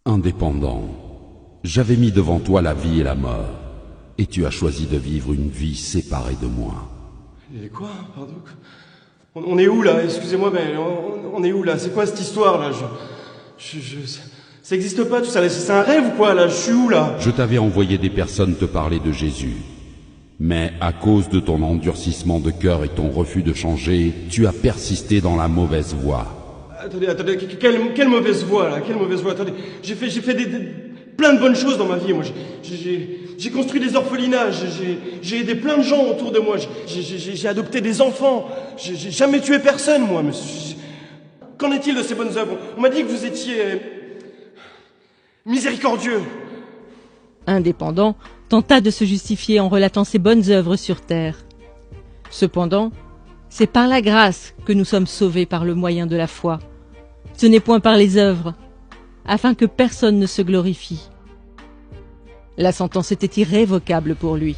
Indépendant, j'avais mis devant toi la vie et la mort, et tu as choisi de vivre une vie séparée de moi. Et quoi? Pardon? On est où là? Excusez-moi, mais on est où là? C'est quoi cette histoire là? Ça existe pas tout ça, c'est un rêve ou quoi là? Je suis où là? Je t'avais envoyé des personnes te parler de Jésus, mais à cause de ton endurcissement de cœur et ton refus de changer, tu as persisté dans la mauvaise voie. Attendez, quelle mauvaise voie là? Quelle mauvaise voie? Attendez, j'ai fait plein de bonnes choses dans ma vie. Moi, j'ai construit des orphelinats, j'ai aidé plein de gens autour de moi, j'ai adopté des enfants, j'ai jamais tué personne, moi. Mais qu'en est-il de ces bonnes œuvres? On m'a dit que vous étiez miséricordieux. Indépendant tenta de se justifier en relatant ses bonnes œuvres sur terre. Cependant, c'est par la grâce que nous sommes sauvés par le moyen de la foi. Ce n'est point par les œuvres, afin que personne ne se glorifie. La sentence était irrévocable pour lui.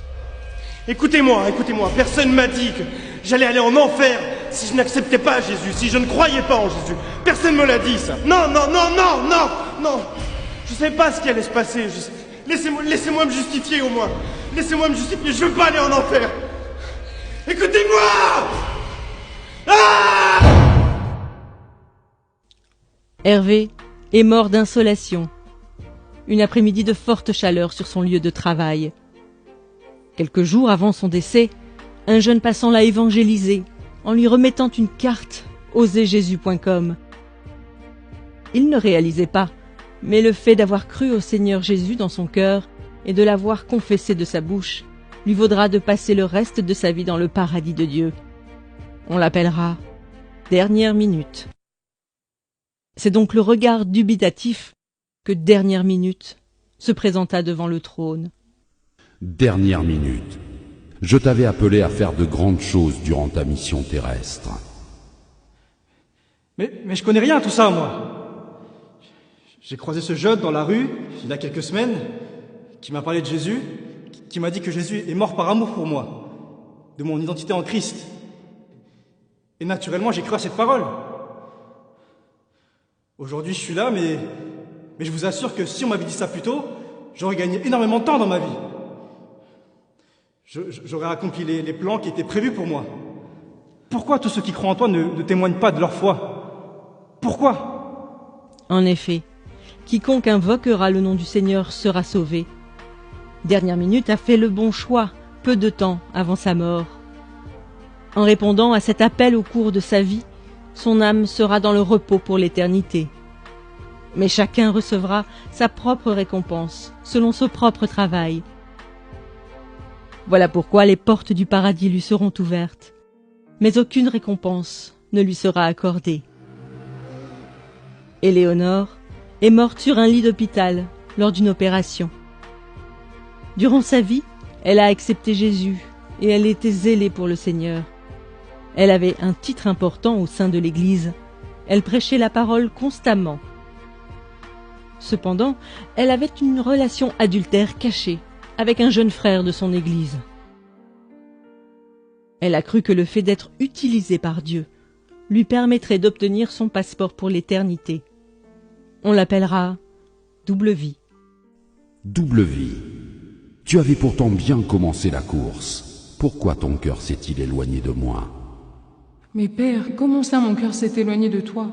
Écoutez-moi, personne m'a dit que j'allais aller en enfer si je n'acceptais pas Jésus, si je ne croyais pas en Jésus. Personne me l'a dit, ça. Non. Je ne savais pas ce qui allait se passer. Laissez-moi me justifier au moins. Laissez-moi me justifier, je veux pas aller en enfer. Écoutez-moi! Ah! Hervé est mort d'insolation. Une après-midi de forte chaleur sur son lieu de travail. Quelques jours avant son décès, un jeune passant l'a évangélisé en lui remettant une carte oserjésus.com. Il ne réalisait pas, mais le fait d'avoir cru au Seigneur Jésus dans son cœur et de l'avoir confessé de sa bouche lui vaudra de passer le reste de sa vie dans le paradis de Dieu. On l'appellera Dernière Minute. C'est donc le regard dubitatif que Dernière Minute se présenta devant le trône. Dernière minute. Je t'avais appelé à faire de grandes choses durant ta mission terrestre. Mais je connais rien à tout ça, moi. J'ai croisé ce jeune dans la rue, il y a quelques semaines, qui m'a parlé de Jésus, qui m'a dit que Jésus est mort par amour pour moi, de mon identité en Christ. Et naturellement, j'ai cru à cette parole. Aujourd'hui, je suis là, mais je vous assure que si on m'avait dit ça plus tôt, j'aurais gagné énormément de temps dans ma vie. J'aurais accompli les plans qui étaient prévus pour moi. Pourquoi tous ceux qui croient en toi ne témoignent pas de leur foi? Pourquoi? En effet, quiconque invoquera le nom du Seigneur sera sauvé. Dernière Minute a fait le bon choix, peu de temps avant sa mort. En répondant à cet appel au cours de sa vie, son âme sera dans le repos pour l'éternité. Mais chacun recevra sa propre récompense, selon son propre travail. Voilà pourquoi les portes du paradis lui seront ouvertes, mais aucune récompense ne lui sera accordée. Éléonore est morte sur un lit d'hôpital lors d'une opération. Durant sa vie, elle a accepté Jésus et elle était zélée pour le Seigneur. Elle avait un titre important au sein de l'Église. Elle prêchait la parole constamment. Cependant, elle avait une relation adultère cachée avec un jeune frère de son Église. Elle a cru que le fait d'être utilisée par Dieu lui permettrait d'obtenir son passeport pour l'éternité. On l'appellera Double Vie. Double vie. Tu avais pourtant bien commencé la course. Pourquoi ton cœur s'est-il éloigné de moi? Mais Père, comment ça mon cœur s'est éloigné de toi?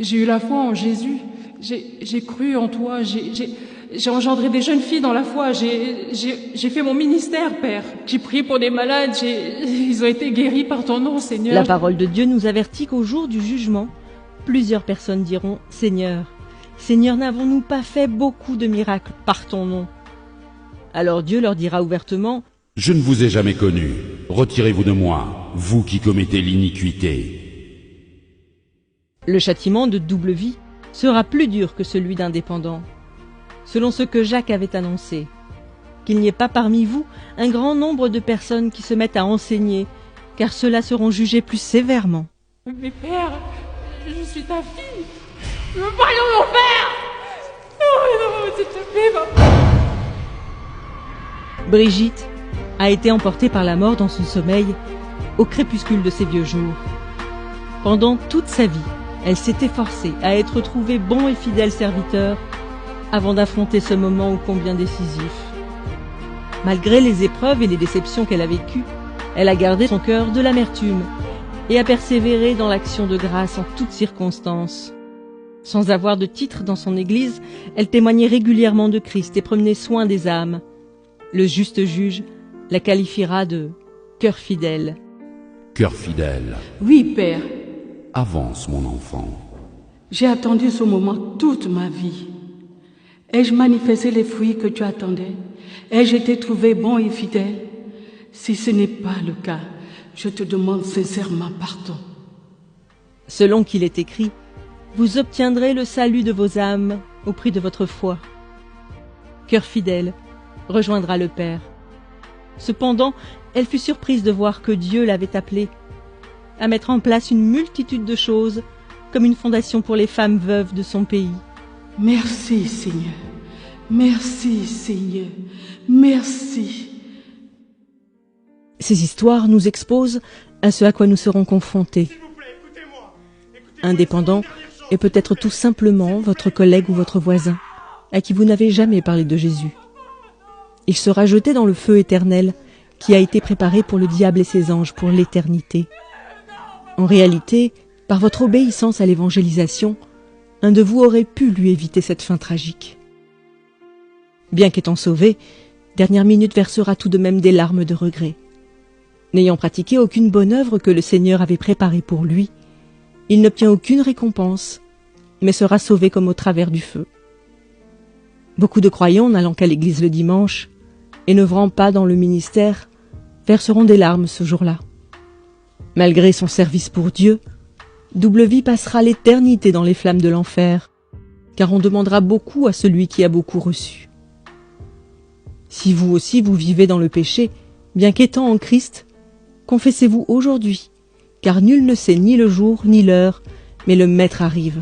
J'ai eu la foi en Jésus, j'ai cru en toi, j'ai engendré des jeunes filles dans la foi, j'ai fait mon ministère, Père. J'ai prié pour des malades, ils ont été guéris par ton nom, Seigneur. La parole de Dieu nous avertit qu'au jour du jugement, plusieurs personnes diront « Seigneur, Seigneur, n'avons-nous pas fait beaucoup de miracles par ton nom ?» Alors Dieu leur dira ouvertement « Je ne vous ai jamais connu. Retirez-vous de moi, vous qui commettez l'iniquité. » Le châtiment de double vie sera plus dur que celui d'indépendant, selon ce que Jacques avait annoncé. Qu'il n'y ait pas parmi vous un grand nombre de personnes qui se mettent à enseigner, car ceux-là seront jugés plus sévèrement. Mais Père, je suis ta fille. Je veux pas aller en enfer. Non, s'il te plaît, papa. Brigitte a été emportée par la mort dans son sommeil au crépuscule de ses vieux jours. Pendant toute sa vie, elle s'est efforcée à être trouvée bon et fidèle serviteur avant d'affronter ce moment ô combien décisif. Malgré les épreuves et les déceptions qu'elle a vécues, elle a gardé son cœur de l'amertume et a persévéré dans l'action de grâce en toutes circonstances. Sans avoir de titre dans son église, elle témoignait régulièrement de Christ et prenait soin des âmes. Le juste juge la qualifiera de « cœur fidèle ». Cœur fidèle, Oui, Père, avance mon enfant. j'ai attendu ce moment toute ma vie. Ai-je manifesté les fruits que tu attendais? Ai-je été trouvé bon et fidèle? Si ce n'est pas le cas, je te demande sincèrement pardon. Selon qu'il est écrit, vous obtiendrez le salut de vos âmes au prix de votre foi. Cœur fidèle rejoindra le Père. Cependant, elle fut surprise de voir que Dieu l'avait appelée à mettre en place une multitude de choses comme une fondation pour les femmes veuves de son pays. Merci, Seigneur. Merci, Seigneur. Merci. Ces histoires nous exposent à ce à quoi nous serons confrontés. Un dépendant est peut-être tout simplement votre collègue ou votre voisin, à qui vous n'avez jamais parlé de Jésus. Il sera jeté dans le feu éternel qui a été préparé pour le diable et ses anges pour l'éternité. En réalité, par votre obéissance à l'évangélisation, un de vous aurait pu lui éviter cette fin tragique. Bien qu'étant sauvé, Dernière Minute versera tout de même des larmes de regret. N'ayant pratiqué aucune bonne œuvre que le Seigneur avait préparée pour lui, il n'obtient aucune récompense, mais sera sauvé comme au travers du feu. Beaucoup de croyants n'allant qu'à l'église le dimanche et n'œuvrant pas dans le ministère verseront des larmes ce jour-là. Malgré son service pour Dieu, Double Vie passera l'éternité dans les flammes de l'enfer, car on demandera beaucoup à celui qui a beaucoup reçu. Si vous aussi vous vivez dans le péché, bien qu'étant en Christ, confessez-vous aujourd'hui, car nul ne sait ni le jour ni l'heure, mais le Maître arrive.